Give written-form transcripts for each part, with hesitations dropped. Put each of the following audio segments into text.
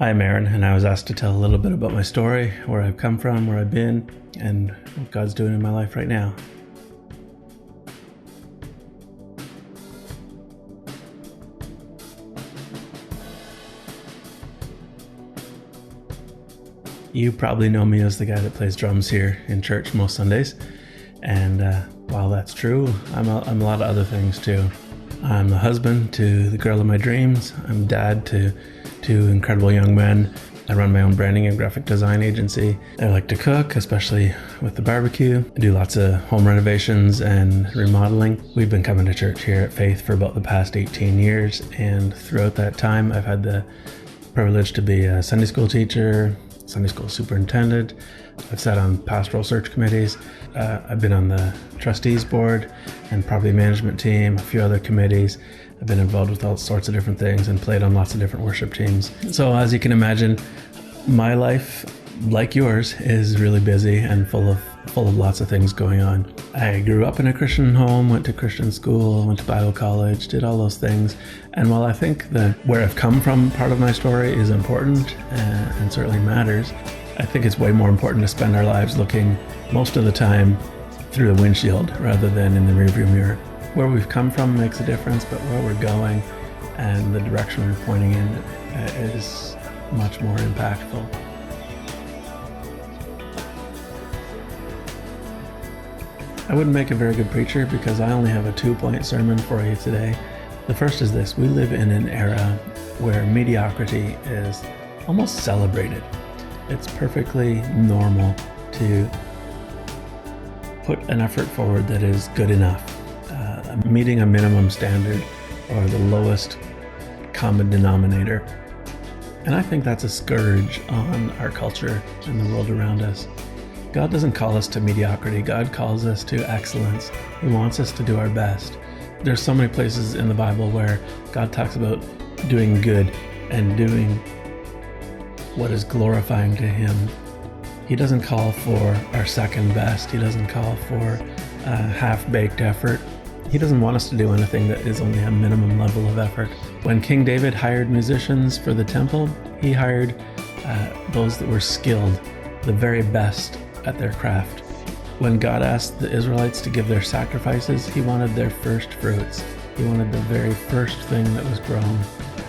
I'm Aaron, and I was asked to tell a little bit about my story, where I've come from, where I've been, and what God's doing in my life right now. You probably know me as the guy that plays drums here in church most Sundays, and while that's true, I'm a lot of other things too. I'm the husband to the girl of my dreams. I'm dad to two incredible young men. I run my own branding and graphic design agency. I like to cook, especially with the barbecue. I do lots of home renovations and remodeling. We've been coming to church here at Faith for about the past 18 years, and throughout that time, I've had the privilege to be a Sunday school teacher, Sunday school superintendent. I've sat on pastoral search committees. I've been on the trustees board and property management team, a few other committees. I've been involved with all sorts of different things and played on lots of different worship teams. So as you can imagine, my life, like yours, is really busy and full of lots of things going on. I grew up in a Christian home, went to Christian school, went to Bible college, did all those things. And while I think that where I've come from, part of my story is important and certainly matters, I think it's way more important to spend our lives looking most of the time through the windshield rather than in the rearview mirror. Where we've come from makes a difference, but where we're going and the direction we're pointing in is much more impactful. I wouldn't make a very good preacher because I only have a 2-point sermon for you today. The first is this: we live in an era where mediocrity is almost celebrated. It's perfectly normal to put an effort forward that is good enough, meeting a minimum standard or the lowest common denominator. And I think that's a scourge on our culture and the world around us. God doesn't call us to mediocrity. God calls us to excellence. He wants us to do our best. There's so many places in the Bible where God talks about doing good and doing what is glorifying to Him. He doesn't call for our second best. He doesn't call for a half-baked effort. He doesn't want us to do anything that is only a minimum level of effort. When King David hired musicians for the temple, he hired those that were skilled, the very best at their craft. When God asked the Israelites to give their sacrifices, He wanted their first fruits. He wanted the very first thing that was grown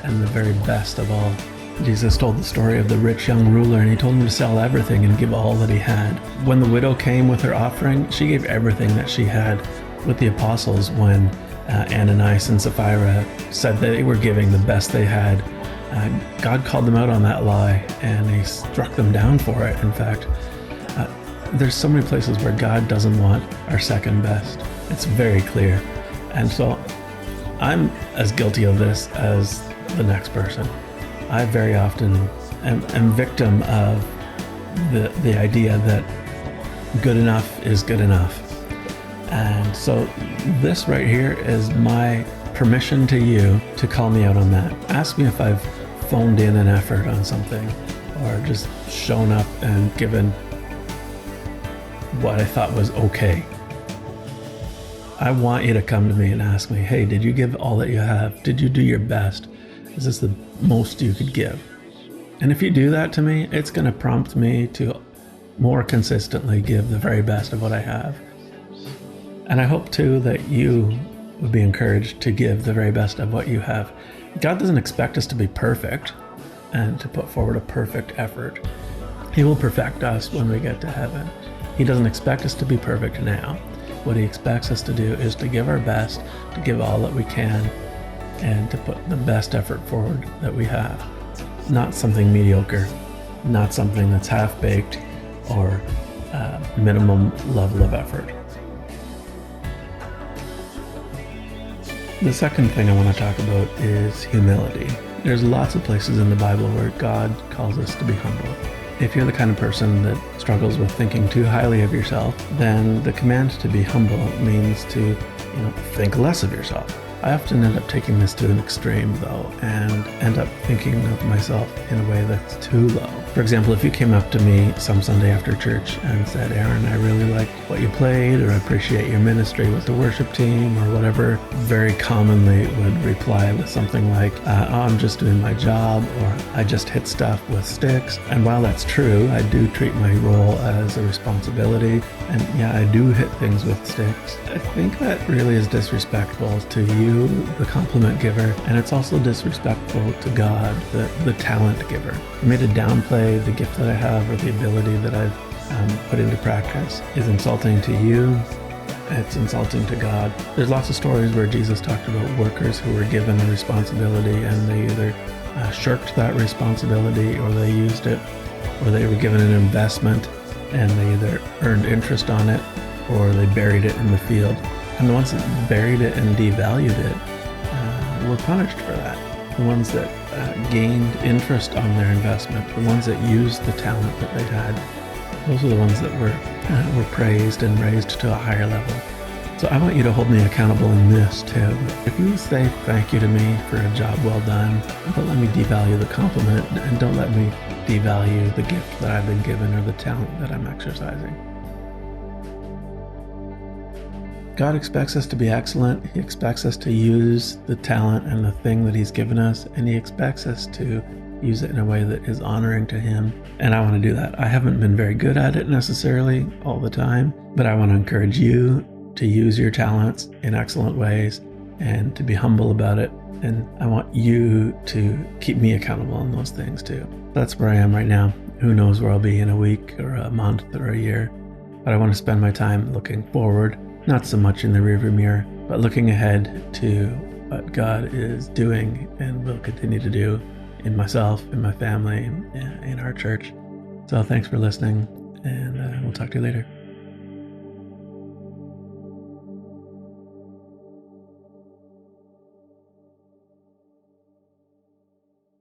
and the very best of all. Jesus told the story of the rich young ruler, and He told him to sell everything and give all that he had. When the widow came with her offering, she gave everything that she had. With the apostles, when Ananias and Sapphira said that they were giving the best they had, God called them out on that lie, and He struck them down for it. In fact, there's so many places where God doesn't want our second best. It's very clear. And so I'm as guilty of this as the next person. I very often am victim of the idea that good enough is good enough. And so this right here is my permission to you to call me out on that. Ask me if I've phoned in an effort on something or just shown up and given what I thought was okay. I want you to come to me and ask me, hey, did you give all that you have? Did you do your best? Is this the most you could give? And if you do that to me, it's going to prompt me to more consistently give the very best of what I have. And I hope too that you would be encouraged to give the very best of what you have. God doesn't expect us to be perfect and to put forward a perfect effort. He will perfect us when we get to heaven. He doesn't expect us to be perfect now. What He expects us to do is to give our best, to give all that we can, and to put the best effort forward that we have. Not something mediocre, not something that's half-baked or minimum level of effort. The second thing I want to talk about is humility. There's lots of places in the Bible where God calls us to be humble. If you're the kind of person that struggles with thinking too highly of yourself, then the command to be humble means to, think less of yourself. I often end up taking this to an extreme though, and end up thinking of myself in a way that's too low. For example, if you came up to me some Sunday after church and said, Aaron, I really liked what you played, or I appreciate your ministry with the worship team, or whatever, very commonly would reply with something like, oh, I'm just doing my job, or I just hit stuff with sticks. And while that's true, I do treat my role as a responsibility. And yeah, I do hit things with sticks. I think that really is disrespectful to you, the compliment giver, and it's also disrespectful to God, the talent giver. For me to downplay the gift that I have or the ability that I've put into practice is insulting to you. It's insulting to God. There's lots of stories where Jesus talked about workers who were given a responsibility and they either shirked that responsibility, or they used it, or they were given an investment and they either earned interest on it or they buried it in the field. And the ones that buried it and devalued it were punished for that. The ones that gained interest on their investment, the ones that used the talent that they'd had, those are the ones that were praised and raised to a higher level. So I want you to hold me accountable in this too. If you say thank you to me for a job well done, don't let me devalue the compliment, and don't let me devalue the gift that I've been given or the talent that I'm exercising. God expects us to be excellent. He expects us to use the talent and the thing that He's given us, and He expects us to use it in a way that is honoring to Him. And I want to do that. I haven't been very good at it necessarily all the time, but I want to encourage you to use your talents in excellent ways and to be humble about it. And I want you to keep me accountable in those things too. That's where I am right now. Who knows where I'll be in a week or a month or a year, but I want to spend my time looking forward. Not so much in the rearview mirror, but looking ahead to what God is doing and will continue to do in myself, in my family, in our church. So thanks for listening, and we'll talk to you later.